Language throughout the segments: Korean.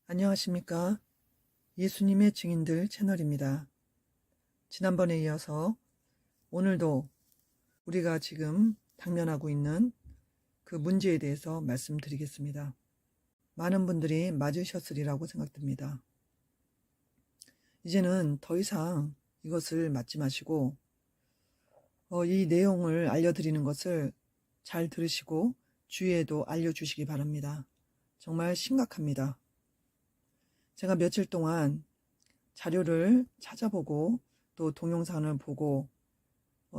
안녕하십니까. 예수님의 증인들 채널입니다. 지난번에 이어서 오늘도 우리가 지금 당면하고 있는 그 문제에 대해서 말씀드리겠습니다. 많은 분들이 맞으셨으리라고 생각됩니다. 이제는 더 이상 이것을 맞지 마시고 이 내용을 알려드리는 것을 잘 들으시고 주위에도 알려주시기 바랍니다. 정말 심각합니다. 제가 며칠 동안 자료를 찾아보고 또 동영상을 보고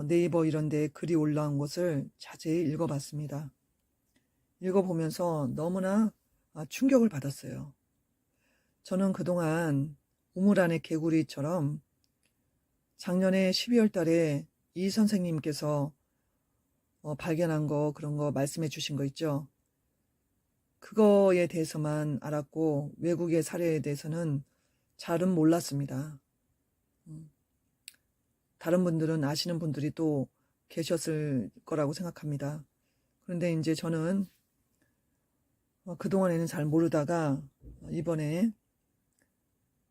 네이버 이런 데 글이 올라온 것을 자세히 읽어봤습니다. 읽어보면서 너무나 충격을 받았어요. 저는 그동안 우물 안의 개구리처럼 작년에 12월 달에 이 선생님께서 발견한 거 그런 거 말씀해 주신 거 있죠. 그거에 대해서만 알았고 외국의 사례에 대해서는 잘은 몰랐습니다. 다른 분들은 아시는 분들이 또 계셨을 거라고 생각합니다. 그런데 이제 저는 그동안에는 잘 모르다가 이번에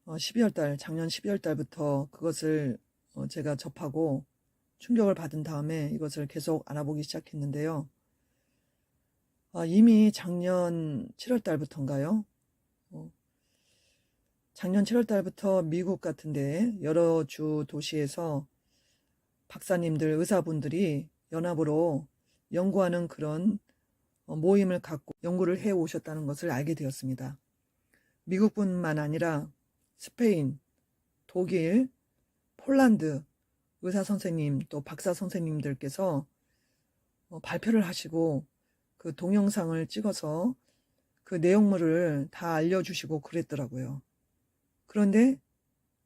12월 달, 작년 12월 달부터 그것을 제가 접하고 충격을 받은 다음에 이것을 계속 알아보기 시작했는데요. 이미 작년 7월 달부터인가요? 작년 7월 달부터 미국 같은데 여러 주 도시에서 박사님들, 의사분들이 연합으로 연구하는 그런 모임을 갖고 연구를 해 오셨다는 것을 알게 되었습니다. 미국뿐만 아니라 스페인, 독일, 폴란드 의사 선생님 또 박사 선생님들께서 발표를 하시고 그 동영상을 찍어서 그 내용물을 다 알려주시고 그랬더라고요. 그런데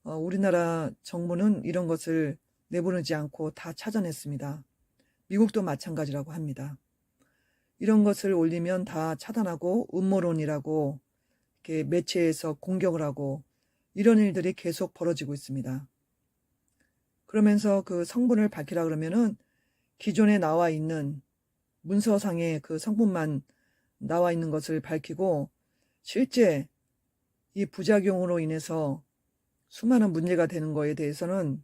우리나라 정부는 이런 것을 내보내지 않고 다 찾아냈습니다. 미국도 마찬가지라고 합니다. 이런 것을 올리면 다 차단하고 음모론이라고 이렇게 매체에서 공격을 하고 이런 일들이 계속 벌어지고 있습니다. 그러면서 그 성분을 밝히라 그러면은 기존에 나와 있는 문서상의 그 성분만 나와 있는 것을 밝히고 실제 이 부작용으로 인해서 수많은 문제가 되는 거에 대해서는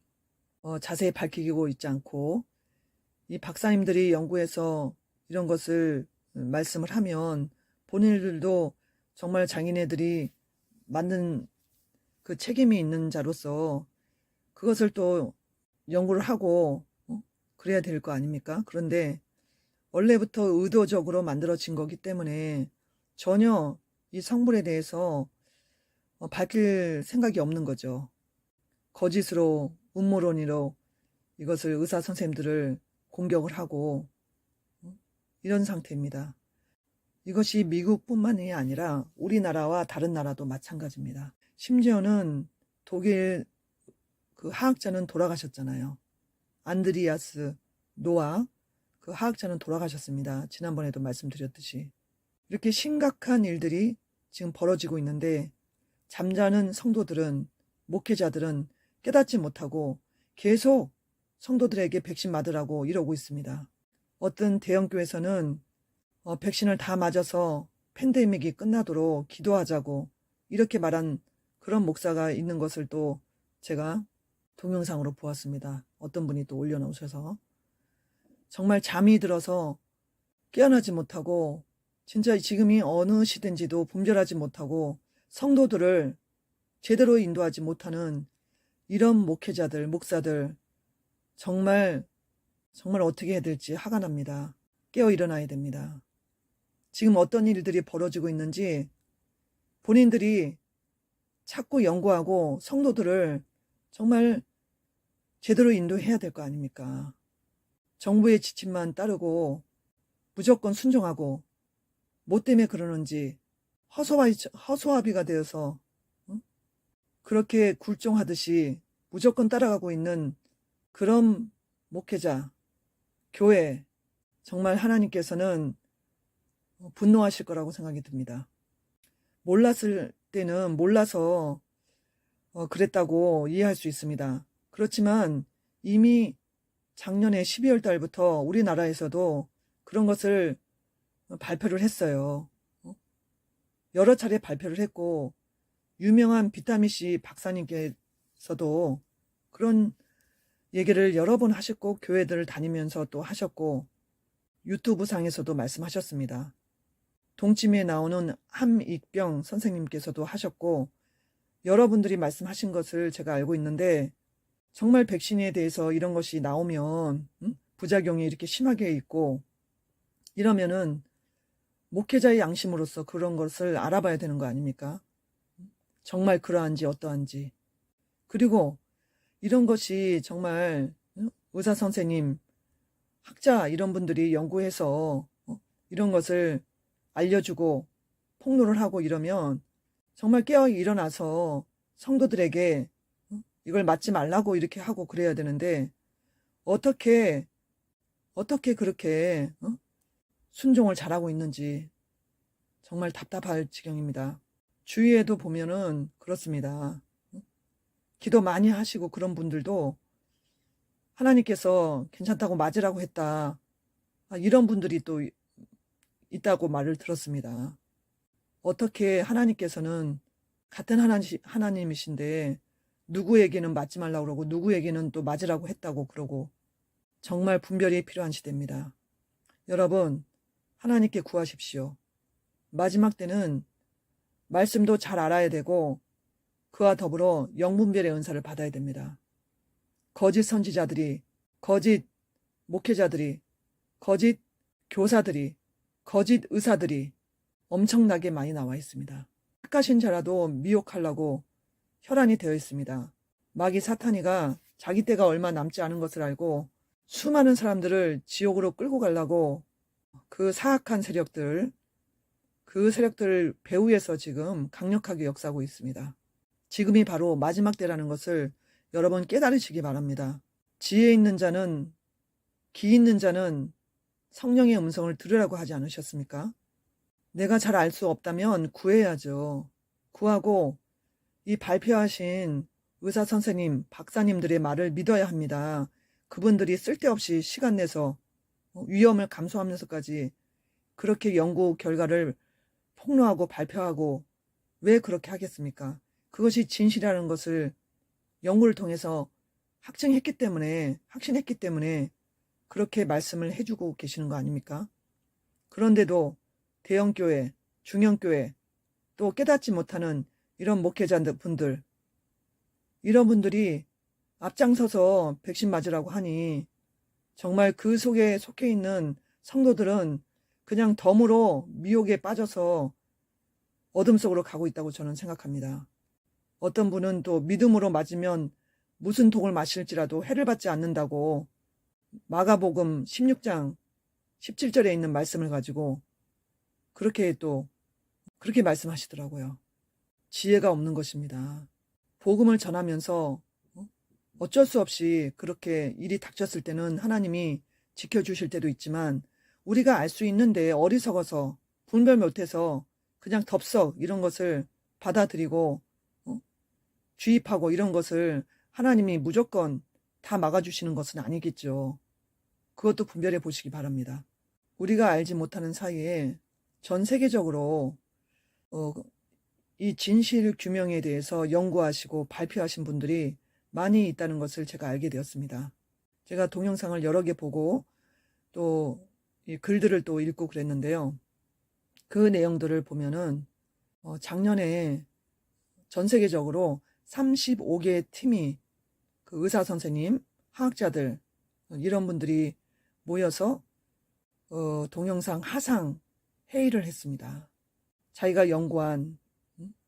자세히 밝히고 있지 않고 이 박사님들이 연구해서 이런 것을 말씀을 하면 본인들도 정말 자기네들이 만든 그 책임이 있는 자로서 그것을 또 연구를 하고 그래야 될 거 아닙니까? 그런데 원래부터 의도적으로 만들어진 거기 때문에 전혀 이 성분에 대해서 밝힐 생각이 없는 거죠. 거짓으로 음모론으로 이것을 의사 선생님들을 공격을 하고 이런 상태입니다. 이것이 미국뿐만이 아니라 우리나라와 다른 나라도 마찬가지입니다. 심지어는 독일 그 화학자는 돌아가셨잖아요. 안드리아스 노아 그 화학자는 돌아가셨습니다. 지난번에도 말씀드렸듯이. 이렇게 심각한 일들이 지금 벌어지고 있는데 잠자는 성도들은, 목회자들은 깨닫지 못하고 계속 성도들에게 백신 맞으라고 이러고 있습니다. 어떤 대형교회에서는 백신을 다 맞아서 팬데믹이 끝나도록 기도하자고 이렇게 말한 그런 목사가 있는 것을 또 제가 동영상으로 보았습니다. 어떤 분이 또 올려놓으셔서 정말 잠이 들어서 깨어나지 못하고 진짜 지금이 어느 시대인지도 분별하지 못하고 성도들을 제대로 인도하지 못하는 이런 목회자들, 목사들 정말 어떻게 해야 될지 화가 납니다. 깨어 일어나야 됩니다. 지금 어떤 일들이 벌어지고 있는지 본인들이 찾고 연구하고 성도들을 정말 제대로 인도해야 될 거 아닙니까? 정부의 지침만 따르고 무조건 순종하고 뭐 때문에 그러는지 허수아비가 되어서 그렇게 굴종하듯이 무조건 따라가고 있는 그런 목회자, 교회 정말 하나님께서는 분노하실 거라고 생각이 듭니다. 몰랐을 때는 몰라서 그랬다고 이해할 수 있습니다. 그렇지만 이미 작년에 12월 달부터 우리나라에서도 그런 것을 발표를 했어요. 여러 차례 발표를 했고 유명한 비타민C 박사님께서도 그런 얘기를 여러 번 하셨고, 교회들을 다니면서 또 하셨고, 유튜브 상에서도 말씀하셨습니다. 동치미에 나오는 함익병 선생님께서도 하셨고, 여러분들이 말씀하신 것을 제가 알고 있는데, 정말 백신에 대해서 이런 것이 나오면 부작용이 이렇게 심하게 있고 이러면은 목회자의 양심으로서 그런 것을 알아봐야 되는 거 아닙니까? 정말 그러한지 어떠한지. 그리고 이런 것이 정말 의사 선생님, 학자 이런 분들이 연구해서 이런 것을 알려주고 폭로를 하고 이러면 정말 깨어 일어나서 성도들에게 이걸 맞지 말라고 이렇게 하고 그래야 되는데 어떻게 그렇게 순종을 잘하고 있는지 정말 답답할 지경입니다. 주위에도 보면은 그렇습니다. 기도 많이 하시고 그런 분들도 하나님께서 괜찮다고 맞으라고 했다. 이런 분들이 또 있다고 말을 들었습니다. 어떻게 하나님께서는 같은 하나님이신데 누구에게는 맞지 말라고 그러고 누구에게는 또 맞으라고 했다고 그러고 정말 분별이 필요한 시대입니다. 여러분, 하나님께 구하십시오. 마지막 때는 말씀도 잘 알아야 되고 그와 더불어 영분별의 은사를 받아야 됩니다. 거짓 선지자들이, 거짓 목회자들이, 거짓 교사들이, 거짓 의사들이 엄청나게 많이 나와 있습니다. 착하신 자라도 미혹하려고 혈안이 되어 있습니다. 마귀 사탄이가 자기 때가 얼마 남지 않은 것을 알고 수많은 사람들을 지옥으로 끌고 가려고 그 사악한 세력들, 그 세력들 배후에서 지금 강력하게 역사하고 있습니다. 지금이 바로 마지막 때라는 것을 여러분 깨달으시기 바랍니다. 지혜 있는 자는, 기 있는 자는 성령의 음성을 들으라고 하지 않으셨습니까? 내가 잘 알 수 없다면 구해야죠. 구하고 이 발표하신 의사 선생님, 박사님들의 말을 믿어야 합니다. 그분들이 쓸데없이 시간 내서 위험을 감수하면서까지 그렇게 연구 결과를 폭로하고 발표하고 왜 그렇게 하겠습니까? 그것이 진실이라는 것을 연구를 통해서 확신했기 때문에 그렇게 말씀을 해주고 계시는 거 아닙니까? 그런데도 대형교회, 중형교회, 또 깨닫지 못하는 이런 목회자분들, 이런 분들이 앞장서서 백신 맞으라고 하니 정말 그 속에 속해 있는 성도들은 그냥 덤으로 미혹에 빠져서 어둠 속으로 가고 있다고 저는 생각합니다. 어떤 분은 또 믿음으로 맞으면 무슨 독을 마실지라도 해를 받지 않는다고 마가복음 16장 17절에 있는 말씀을 가지고 그렇게 말씀하시더라고요. 지혜가 없는 것입니다. 복음을 전하면서 어쩔 수 없이 그렇게 일이 닥쳤을 때는 하나님이 지켜주실 때도 있지만 우리가 알 수 있는데 어리석어서 분별 못해서 그냥 덥석 이런 것을 받아들이고 주입하고 이런 것을 하나님이 무조건 다 막아주시는 것은 아니겠죠. 그것도 분별해 보시기 바랍니다. 우리가 알지 못하는 사이에 전 세계적으로 이 진실 규명에 대해서 연구하시고 발표하신 분들이 많이 있다는 것을 제가 알게 되었습니다. 제가 동영상을 여러 개 보고 또 이 글들을 또 읽고 그랬는데요. 그 내용들을 보면은 작년에 전 세계적으로 35개의 팀이 그 의사 선생님, 화학자들 이런 분들이 모여서 동영상 하상 회의를 했습니다. 자기가 연구한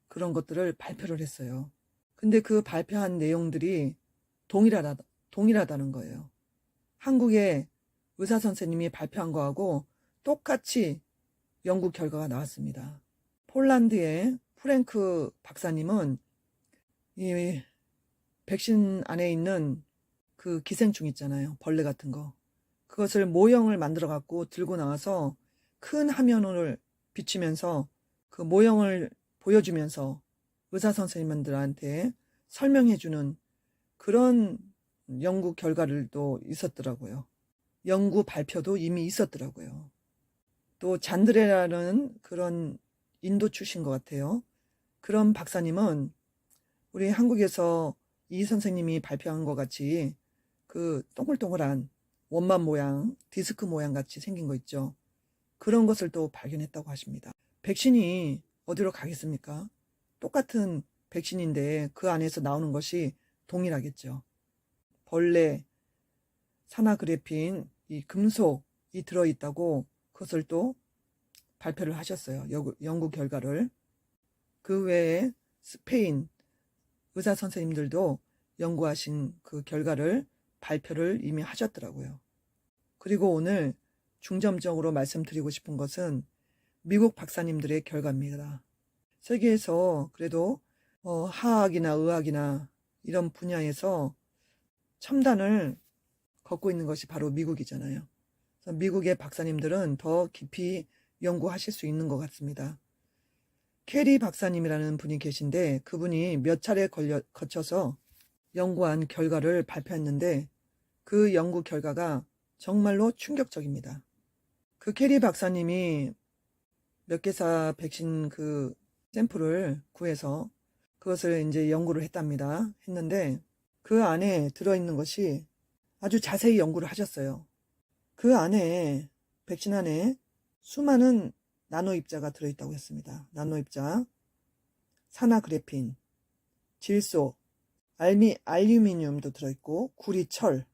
그런 것들을 발표를 했어요. 근데 그 발표한 내용들이 동일하다는 거예요. 한국의 의사 선생님이 발표한 거하고 똑같이 연구 결과가 나왔습니다. 폴란드의 프랭크 박사님은 이 백신 안에 있는 그 기생충 있잖아요. 벌레 같은 거. 그것을 모형을 만들어 갖고 들고 나와서 큰 화면을 비추면서 그 모형을 보여주면서 의사 선생님들한테 설명해주는 그런 연구 결과들도 있었더라고요. 연구 발표도 이미 있었더라고요. 또 잔드레라는 그런 인도 출신 것 같아요. 그런 박사님은 우리 한국에서 이 선생님이 발표한 것 같이 그 동글동글한 원만 모양, 디스크 모양 같이 생긴 거 있죠. 그런 것을 또 발견했다고 하십니다. 백신이 어디로 가겠습니까? 똑같은 백신인데 그 안에서 나오는 것이 동일하겠죠. 벌레, 산화그래핀, 이 금속이 들어있다고 그것을 또 발표를 하셨어요. 연구 결과를. 그 외에 스페인 의사 선생님들도 연구하신 그 결과를 발표를 이미 하셨더라고요. 그리고 오늘 중점적으로 말씀드리고 싶은 것은 미국 박사님들의 결과입니다. 세계에서 그래도 화학이나 의학이나 이런 분야에서 첨단을 걷고 있는 것이 바로 미국이잖아요. 그래서 미국의 박사님들은 더 깊이 연구하실 수 있는 것 같습니다. 캐리 박사님이라는 분이 계신데 그분이 몇 차례 거쳐서 연구한 결과를 발표했는데 그 연구 결과가 정말로 충격적입니다. 그 캐리 박사님이 몇 개사 백신 그 샘플을 구해서 그것을 이제 연구를 했는데 그 안에 들어있는 것이 아주 자세히 연구를 하셨어요. 그 안에, 백신 안에 수많은 나노입자가 들어있다고 했습니다. 나노입자, 산화그래핀, 질소, 알루미늄도 들어있고 구리, 철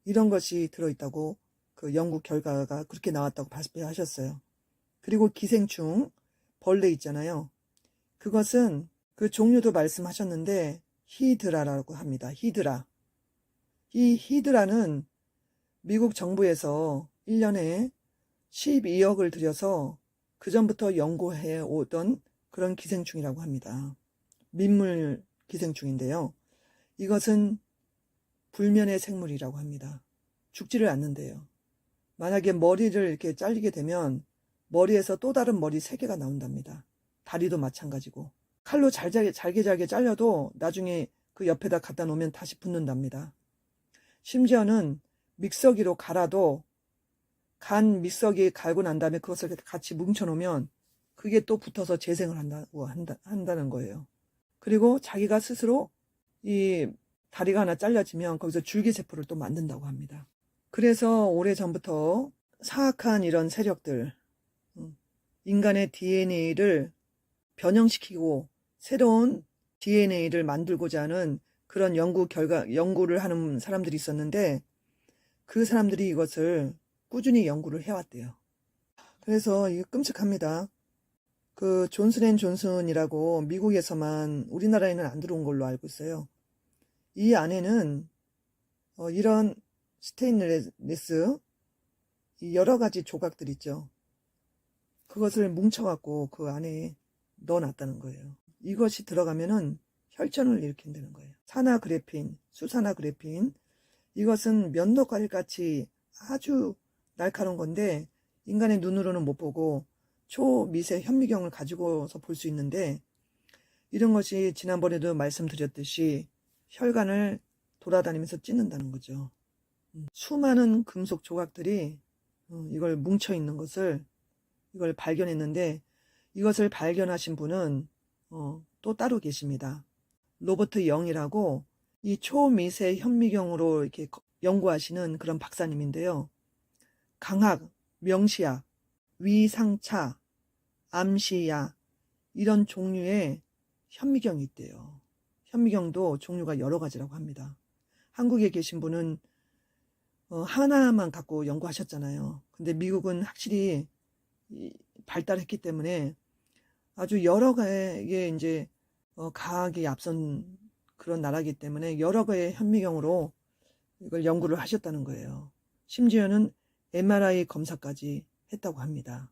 이런 것이 들어있다고 그 연구 결과가 그렇게 나왔다고 발표하셨어요. 그리고 기생충, 벌레 있잖아요. 그것은 그 종류도 말씀하셨는데 히드라라고 합니다. 히드라. 이 히드라는 미국 정부에서 1년에 12억을 들여서 그전부터 연구해 오던 그런 기생충이라고 합니다. 민물 기생충인데요. 이것은 불면의 생물이라고 합니다. 죽지를 않는데요. 만약에 머리를 이렇게 잘리게 되면 머리에서 또 다른 머리 3개가 나온답니다. 다리도 마찬가지고. 칼로 잘게 잘려도 나중에 그 옆에다 갖다 놓으면 다시 붙는답니다. 심지어는 믹서기로 갈아도 간 믹서기에 갈고 난 다음에 그것을 같이 뭉쳐 놓으면 그게 또 붙어서 재생을 한다는 거예요. 그리고 자기가 스스로 이 다리가 하나 잘려지면 거기서 줄기세포를 또 만든다고 합니다. 그래서 오래전부터 사악한 이런 세력들, 인간의 DNA를 변형시키고 새로운 DNA를 만들고자 하는 그런 연구를 하는 사람들이 있었는데 그 사람들이 이것을 꾸준히 연구를 해왔대요. 그래서 이거 끔찍합니다. 그 존슨앤존슨이라고 미국에서만 우리나라에는 안 들어온 걸로 알고 있어요. 이 안에는 이런 스테인레스 여러 가지 조각들 있죠. 그것을 뭉쳐갖고 그 안에 넣어놨다는 거예요. 이것이 들어가면은 혈전을 일으킨다는 거예요. 산화그래핀, 수산화그래핀 이것은 면도칼같이 아주 날카로운 건데 인간의 눈으로는 못 보고 초미세 현미경을 가지고서 볼 수 있는데 이런 것이 지난번에도 말씀드렸듯이 혈관을 돌아다니면서 찢는다는 거죠. 수많은 금속 조각들이 이걸 뭉쳐있는 것을 이걸 발견했는데 이것을 발견하신 분은 또 따로 계십니다. 로버트 영이라고 이 초미세 현미경으로 이렇게 연구하시는 그런 박사님인데요. 강학, 명시학, 위상차, 암시야 이런 종류의 현미경이 있대요. 현미경도 종류가 여러 가지라고 합니다. 한국에 계신 분은 하나만 갖고 연구하셨잖아요. 근데 미국은 확실히 발달했기 때문에 아주 여러 개의 이제 과학이 앞선 그런 나라이기 때문에 여러 개의 현미경으로 이걸 연구를 하셨다는 거예요. 심지어는 MRI 검사까지 했다고 합니다.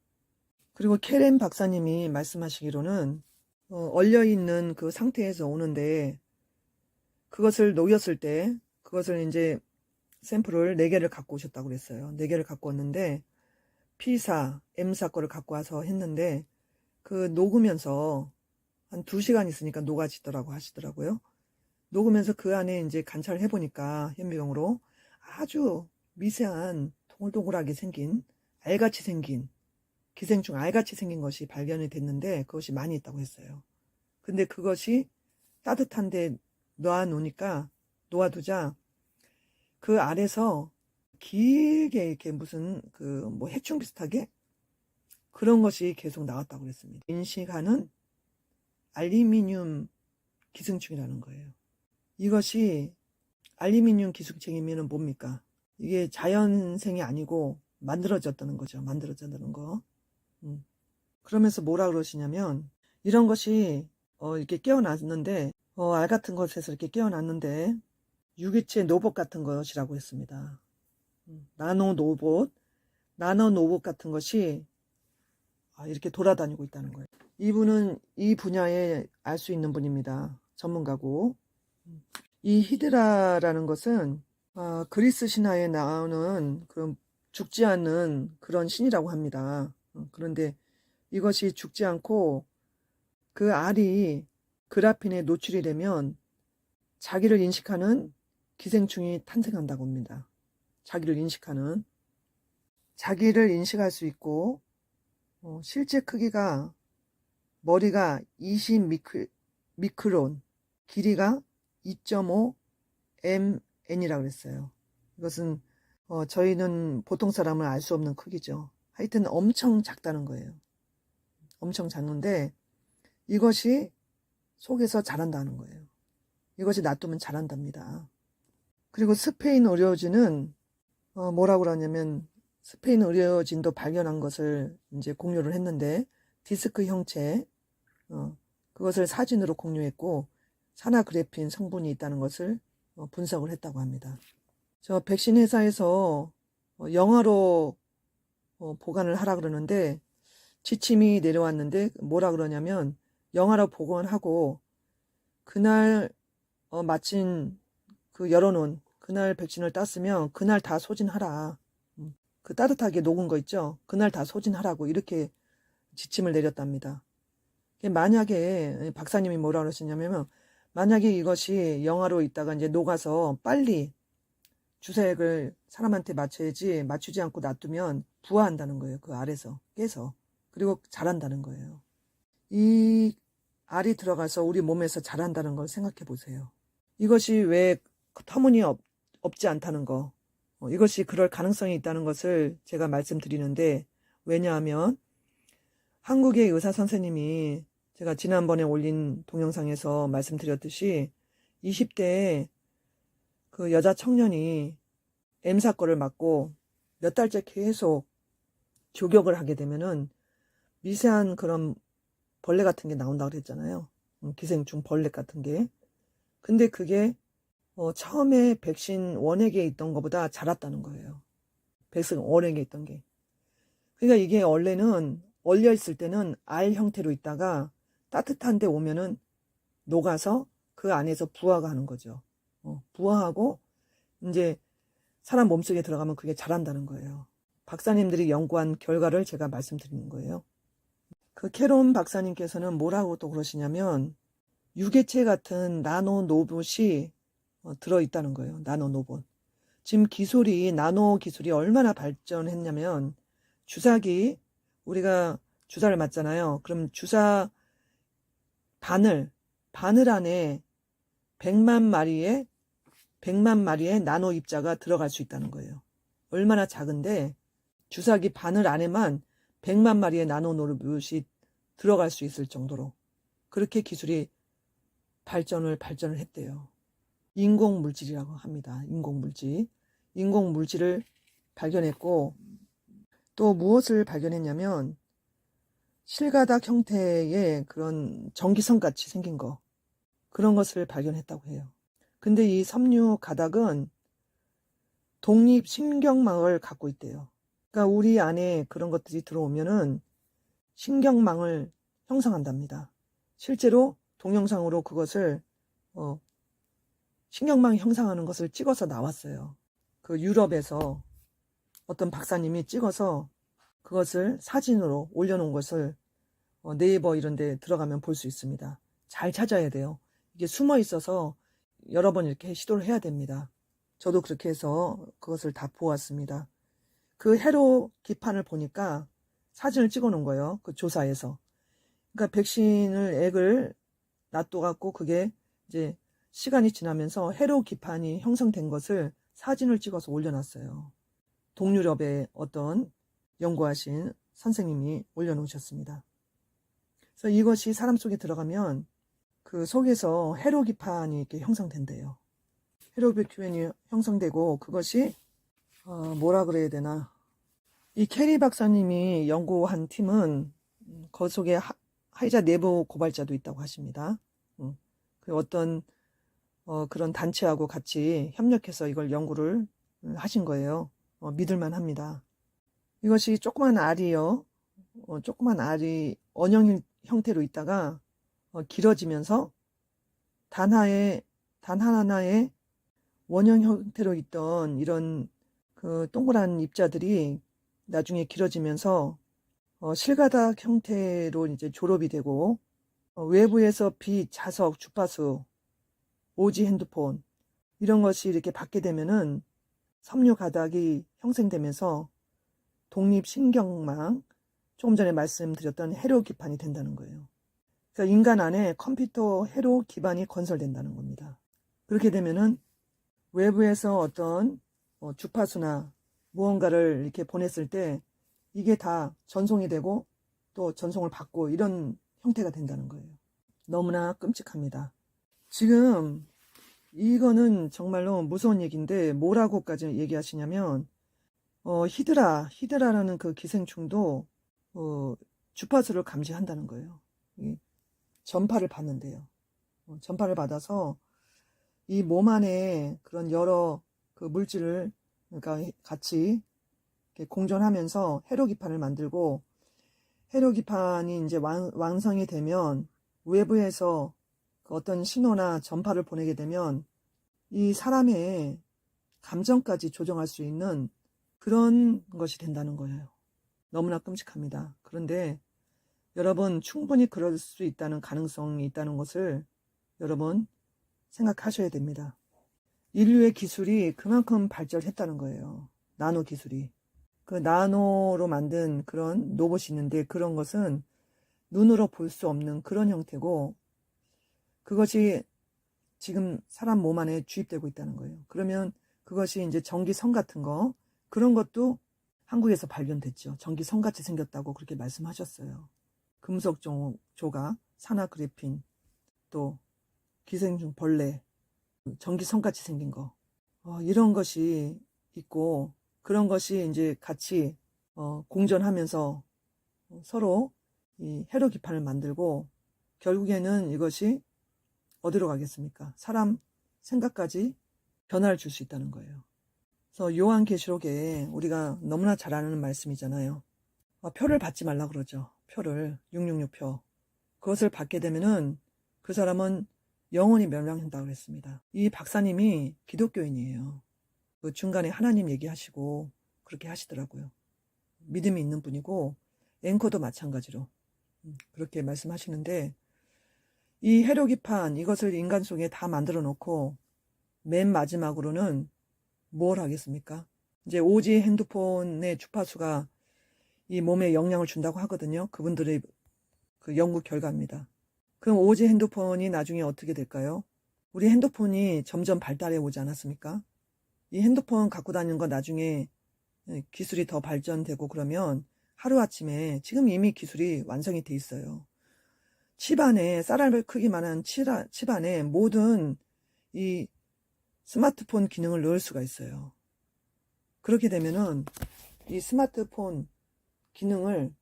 그리고 케렌 박사님이 말씀하시기로는 얼려있는 그 상태에서 오는데 그것을 녹였을 때 그것을 이제 샘플을 4개를 갖고 오셨다고 그랬어요. 4개를 갖고 왔는데 P사, M사 거를 갖고 와서 했는데 그 녹으면서 한 2시간 있으니까 녹아지더라고 하시더라고요. 녹으면서 그 안에 이제 관찰을 해보니까 현미경으로 아주 미세한 동글동글하게 생긴 알같이 생긴 기생충 알같이 생긴 것이 발견이 됐는데 그것이 많이 있다고 했어요. 근데 그것이 따뜻한데 놓아두자 그 알에서 길게 이렇게 무슨 그 뭐 해충 비슷하게 그런 것이 계속 나왔다고 그랬습니다. 인식하는 알루미늄 기생충이라는 거예요. 이것이 알루미늄 기생충이면 뭡니까? 이게 자연생이 아니고 만들어졌다는 거죠. 만들어졌다는 거. 그러면서 뭐라 그러시냐면 이런 것이 이렇게 깨어났는데 알 같은 것에서 이렇게 깨어났는데 유기체 로봇 같은 것이라고 했습니다. 나노 로봇 같은 것이 이렇게 돌아다니고 있다는 거예요. 이분은 이 분야에 알 수 있는 분입니다. 전문가고. 이 히드라라는 것은 그리스 신화에 나오는 그런 죽지 않는 그런 신이라고 합니다. 그런데 이것이 죽지 않고 그 알이 그라핀에 노출이 되면 자기를 인식하는 기생충이 탄생한다고 합니다. 자기를 인식할 수 있고 실제 크기가 머리가 20 미크론, 길이가 2.5 mn이라고 그랬어요. 이것은 저희는 보통 사람은 알 수 없는 크기죠. 하여튼 엄청 작다는 거예요. 엄청 작은데 이것이 속에서 자란다는 거예요. 이것이 놔두면 자란답니다. 그리고 스페인 의료진은 뭐라고 그러냐면 스페인 의료진도 발견한 것을 이제 공유를 했는데 디스크 형체 그것을 사진으로 공유했고 산화그래핀 성분이 있다는 것을 분석을 했다고 합니다. 저 백신 회사에서 영화로 보관을 하라 그러는데 지침이 내려왔는데 뭐라 그러냐면 영화로 보관하고 그날 마침 그 열어놓은 그날 백신을 땄으면 그날 다 소진하라. 그 따뜻하게 녹은 거 있죠? 그날 다 소진하라고 이렇게 지침을 내렸답니다. 만약에 박사님이 뭐라 그러시냐면 만약에 이것이 영화로 있다가 이제 녹아서 빨리 주사액을 사람한테 맞춰야지 맞추지 않고 놔두면 부화한다는 거예요. 그 알에서 깨서. 그리고 자란다는 거예요. 이 알이 들어가서 우리 몸에서 자란다는 걸 생각해 보세요. 이것이 왜 터무니없지 않다는 거. 이것이 그럴 가능성이 있다는 것을 제가 말씀드리는데 왜냐하면 한국의 의사 선생님이 제가 지난번에 올린 동영상에서 말씀드렸듯이 20대에 그 여자 청년이 M사건을 맞고 몇 달째 계속 조격을 하게 되면은 미세한 그런 벌레 같은 게 나온다고 그랬잖아요. 기생충 벌레 같은 게. 근데 그게 처음에 백신 원액에 있던 것보다 자랐다는 거예요. 백신 원액에 있던 게. 그러니까 이게 원래는 얼려 있을 때는 알 형태로 있다가 따뜻한 데 오면은 녹아서 그 안에서 부화가 하는 거죠. 부화하고 이제 사람 몸속에 들어가면 그게 자란다는 거예요. 박사님들이 연구한 결과를 제가 말씀드리는 거예요. 그 캐론 박사님께서는 뭐라고 또 그러시냐면 유개체 같은 나노 로봇이 들어있다는 거예요. 나노 로봇. 지금 나노 기술이 얼마나 발전했냐면 주사기 우리가 주사를 맞잖아요. 그럼 주사 바늘 안에 100만 마리의 나노 입자가 들어갈 수 있다는 거예요. 얼마나 작은데 주사기 바늘 안에만 100만 마리의 나노 로봇이 들어갈 수 있을 정도로 그렇게 기술이 발전을 했대요. 인공물질이라고 합니다. 인공물질을 발견했고 또 무엇을 발견했냐면 실가닥 형태의 그런 전기선 같이 생긴 거 그런 것을 발견했다고 해요. 근데 이 섬유 가닥은 독립 신경망을 갖고 있대요. 그러니까 우리 안에 그런 것들이 들어오면은 신경망을 형성한답니다. 실제로 동영상으로 그것을 신경망 형성하는 것을 찍어서 나왔어요. 그 유럽에서 어떤 박사님이 찍어서 그것을 사진으로 올려놓은 것을 네이버 이런 데 들어가면 볼 수 있습니다. 잘 찾아야 돼요. 이게 숨어 있어서 여러 번 이렇게 시도를 해야 됩니다. 저도 그렇게 해서 그것을 다 보았습니다. 그 회로 기판을 보니까 사진을 찍어 놓은 거예요. 그 조사에서. 그러니까 백신을 액을 놔둬갖고 그게 이제 시간이 지나면서 해로 기판이 형성된 것을 사진을 찍어서 올려놨어요. 동유럽의 어떤 연구하신 선생님이 올려놓으셨습니다. 그래서 이것이 사람 속에 들어가면 그 속에서 해로 기판이 이렇게 형성된대요. 해로 기판이 형성되고 그것이 뭐라 그래야 되나, 이 캐리 박사님이 연구한 팀은 그 속에 하이자 내부 고발자도 있다고 하십니다. 그 어떤 그런 단체하고 같이 협력해서 이걸 연구를 하신 거예요. 믿을만 합니다. 이것이 조그만 알이요. 조그만 알이 원형 형태로 있다가 길어지면서 단 하나의 원형 형태로 있던 이런 그 동그란 입자들이 나중에 길어지면서 실가닥 형태로 이제 졸업이 되고, 외부에서 빛, 자석, 주파수, 오지 핸드폰 이런 것이 이렇게 받게 되면은 섬유 가닥이 형성되면서 독립신경망, 조금 전에 말씀드렸던 해로 기판이 된다는 거예요. 그래서 인간 안에 컴퓨터 해로 기반이 건설된다는 겁니다. 그렇게 되면은 외부에서 어떤 주파수나 무언가를 이렇게 보냈을 때 이게 다 전송이 되고 또 전송을 받고 이런 형태가 된다는 거예요. 너무나 끔찍합니다. 지금 이거는 정말로 무서운 얘기인데 뭐라고까지 얘기하시냐면 히드라라는 그 기생충도 주파수를 감지한다는 거예요. 전파를 받는데요. 전파를 받아서 이 몸 안에 그런 여러 그 물질을 그러니까 같이 이렇게 공존하면서 해로 기판을 만들고, 해로 기판이 이제 완성이 되면 외부에서 그 어떤 신호나 전파를 보내게 되면 이 사람의 감정까지 조정할 수 있는 그런 것이 된다는 거예요. 너무나 끔찍합니다. 그런데 여러분, 충분히 그럴 수 있다는 가능성이 있다는 것을 여러분 생각하셔야 됩니다. 인류의 기술이 그만큼 발전했다는 거예요. 나노 기술이. 그 나노로 만든 그런 로봇이 있는데 그런 것은 눈으로 볼 수 없는 그런 형태고, 그것이 지금 사람 몸 안에 주입되고 있다는 거예요. 그러면 그것이 이제 전기선 같은 거, 그런 것도 한국에서 발견됐죠. 전기선 같이 생겼다고 그렇게 말씀하셨어요. 금속 조각, 산화그래핀, 또 기생충 벌레, 전기선 같이 생긴 거, 이런 것이 있고, 그런 것이 이제 같이 공존하면서 서로 이 해로 기판을 만들고, 결국에는 이것이 어디로 가겠습니까? 사람 생각까지 변화를 줄 수 있다는 거예요. 그래서 요한계시록에 우리가 너무나 잘 아는 말씀이잖아요. 표를 받지 말라 그러죠. 표를 666표. 그것을 받게 되면은 그 사람은 영원히 멸망한다고 그랬습니다. 이 박사님이 기독교인이에요. 그 중간에 하나님 얘기하시고 그렇게 하시더라고요. 믿음이 있는 분이고, 앵커도 마찬가지로 그렇게 말씀하시는데, 이 해로 기판 이것을 인간 속에 다 만들어 놓고 맨 마지막으로는 뭘 하겠습니까? 이제 오지 핸드폰의 주파수가 이 몸에 영향을 준다고 하거든요. 그분들의 그 연구 결과입니다. 그럼 오지 핸드폰이 나중에 어떻게 될까요? 우리 핸드폰이 점점 발달해 오지 않았습니까? 이 핸드폰 갖고 다니는 거 나중에 기술이 더 발전되고 그러면 하루아침에, 지금 이미 기술이 완성이 돼 있어요. 칩 안에, 쌀알 크기만한 칩 안에 모든 이 스마트폰 기능을 넣을 수가 있어요. 그렇게 되면은 이 스마트폰 기능을,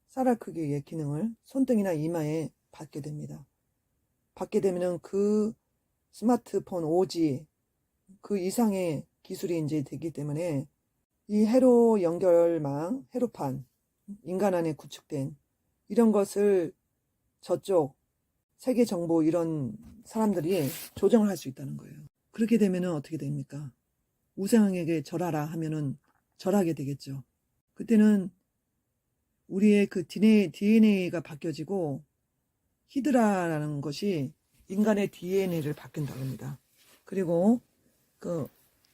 쌀알 크기의 기능을 손등이나 이마에 받게 됩니다. 받게 되면은 그 스마트폰 오지 그 이상의 기술이 이제 되기 때문에 이 해로 연결망, 해로판, 인간 안에 구축된 이런 것을 저쪽 세계 정보 이런 사람들이 조정을 할 수 있다는 거예요. 그렇게 되면은 어떻게 됩니까? 우상에게 절하라 하면은 절하게 되겠죠. 그때는 우리의 그 DNA가 바뀌어지고 히드라라는 것이 인간의 DNA를 바뀐다고 합니다. 그리고 그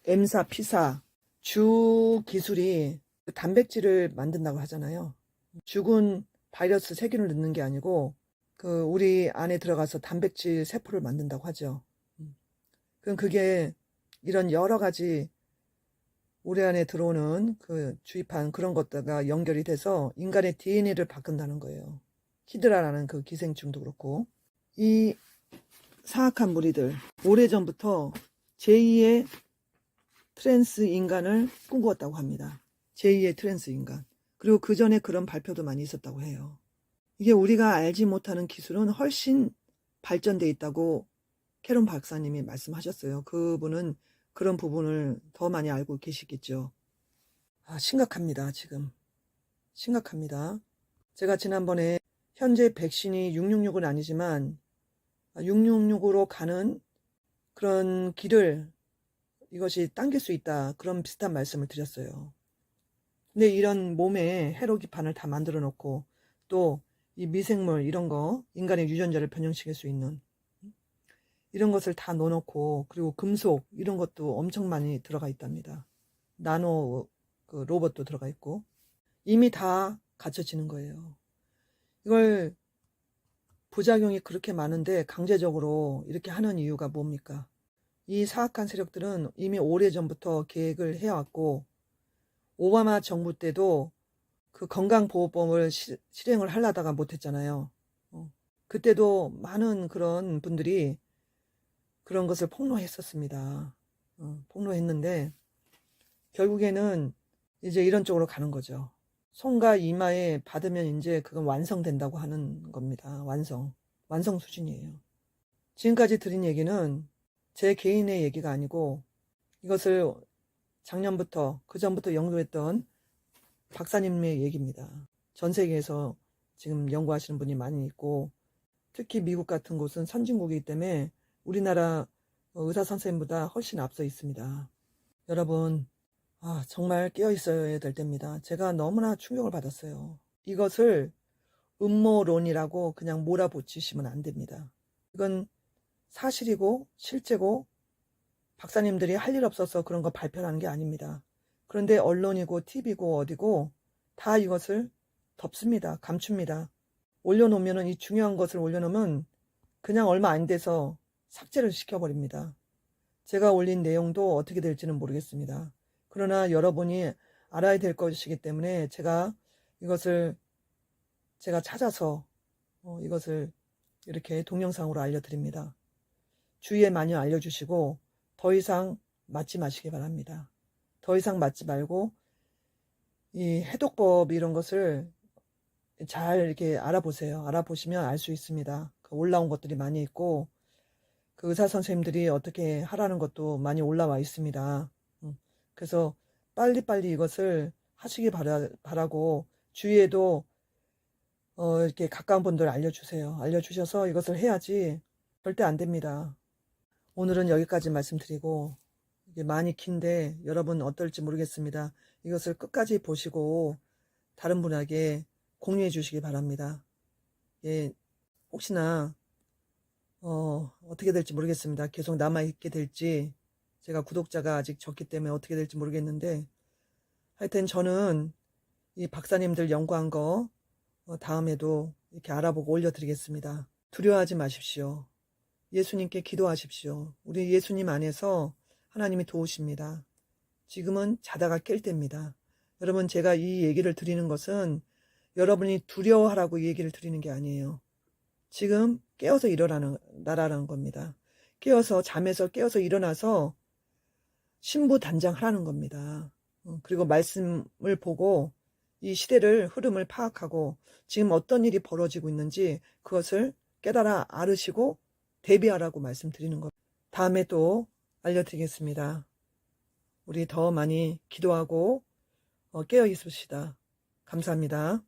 M사, P사, 주 기술이 단백질을 만든다고 하잖아요. 죽은 바이러스 세균을 넣는 게 아니고 우리 안에 들어가서 단백질 세포를 만든다고 하죠. 그럼 그게 이런 여러 가지 우리 안에 들어오는 주입한 그런 것들과 연결이 돼서 인간의 DNA를 바꾼다는 거예요. 히드라라는 그 기생충도 그렇고. 이 사악한 무리들, 오래전부터 제2의 트랜스 인간을 꿈꾸었다고 합니다. 제2의 트랜스 인간. 그리고 그 전에 그런 발표도 많이 있었다고 해요. 이게 우리가 알지 못하는 기술은 훨씬 발전돼 있다고 캐론 박사님이 말씀하셨어요. 그분은 그런 부분을 더 많이 알고 계시겠죠. 심각합니다, 지금. 심각합니다. 제가 지난번에 현재 백신이 666은 아니지만 666으로 가는 그런 길을 이것이 당길 수 있다. 그런 비슷한 말씀을 드렸어요. 근데 이런 몸에 해로 기판을 다 만들어 놓고 또 이 미생물 이런 거 인간의 유전자를 변형시킬 수 있는 이런 것을 다 넣어놓고 그리고 금속 이런 것도 엄청 많이 들어가 있답니다. 나노 로봇도 들어가 있고 이미 다 갖춰지는 거예요. 이걸 부작용이 그렇게 많은데 강제적으로 이렇게 하는 이유가 뭡니까? 이 사악한 세력들은 이미 오래전부터 계획을 해왔고 오바마 정부 때도 그 건강보호법을 실행을 하려다가 못했잖아요. 그때도 많은 그런 분들이 그런 것을 폭로했었습니다. 폭로했는데 결국에는 이제 이런 쪽으로 가는 거죠. 손과 이마에 받으면 이제 그건 완성된다고 하는 겁니다. 완성 수준이에요. 지금까지 드린 얘기는 제 개인의 얘기가 아니고 이것을 작년부터 그전부터 연구했던 박사님의 얘기입니다. 전 세계에서 지금 연구하시는 분이 많이 있고 특히 미국 같은 곳은 선진국이기 때문에 우리나라 의사 선생님보다 훨씬 앞서 있습니다. 여러분 정말 깨어있어야 될 때입니다. 제가 너무나 충격을 받았어요. 이것을 음모론이라고 그냥 몰아붙이시면 안 됩니다. 이건 사실이고 실제고 박사님들이 할 일 없어서 그런 거 발표하는 게 아닙니다. 그런데 언론이고 TV고 어디고 다 이것을 덮습니다. 감춥니다. 올려놓으면 이 중요한 것을 올려놓으면 그냥 얼마 안 돼서 삭제를 시켜버립니다. 제가 올린 내용도 어떻게 될지는 모르겠습니다. 그러나 여러분이 알아야 될 것이기 때문에 제가 이것을 찾아서 이것을 이렇게 동영상으로 알려드립니다. 주위에 많이 알려주시고 더 이상 맞지 마시기 바랍니다. 더 이상 맞지 말고 이 해독법 이런 것을 잘 이렇게 알아보세요. 알아보시면 알 수 있습니다. 올라온 것들이 많이 있고 그 의사 선생님들이 어떻게 하라는 것도 많이 올라와 있습니다. 그래서 빨리빨리 이것을 하시기 바라고 주위에도 이렇게 가까운 분들 알려주세요. 알려주셔서 이것을 해야지 절대 안 됩니다. 오늘은 여기까지 말씀드리고 이게 많이 긴데 여러분 어떨지 모르겠습니다. 이것을 끝까지 보시고 다른 분에게 공유해 주시기 바랍니다. 예, 혹시나 어떻게 될지 모르겠습니다. 계속 남아있게 될지 제가 구독자가 아직 적기 때문에 어떻게 될지 모르겠는데 하여튼 저는 이 박사님들 연구한 거 다음에도 이렇게 알아보고 올려드리겠습니다. 두려워하지 마십시오. 예수님께 기도하십시오. 우리 예수님 안에서 하나님이 도우십니다. 지금은 자다가 깰 때입니다. 여러분 제가 이 얘기를 드리는 것은 여러분이 두려워하라고 이 얘기를 드리는 게 아니에요. 지금 깨어서 일어나라는 겁니다. 잠에서 깨어서 일어나서 신부단장하라는 겁니다. 그리고 말씀을 보고 이 시대를 흐름을 파악하고 지금 어떤 일이 벌어지고 있는지 그것을 깨달아 알으시고 대비하라고 말씀드리는 것. 다음에 또 알려드리겠습니다. 우리 더 많이 기도하고 깨어 있읍시다. 감사합니다.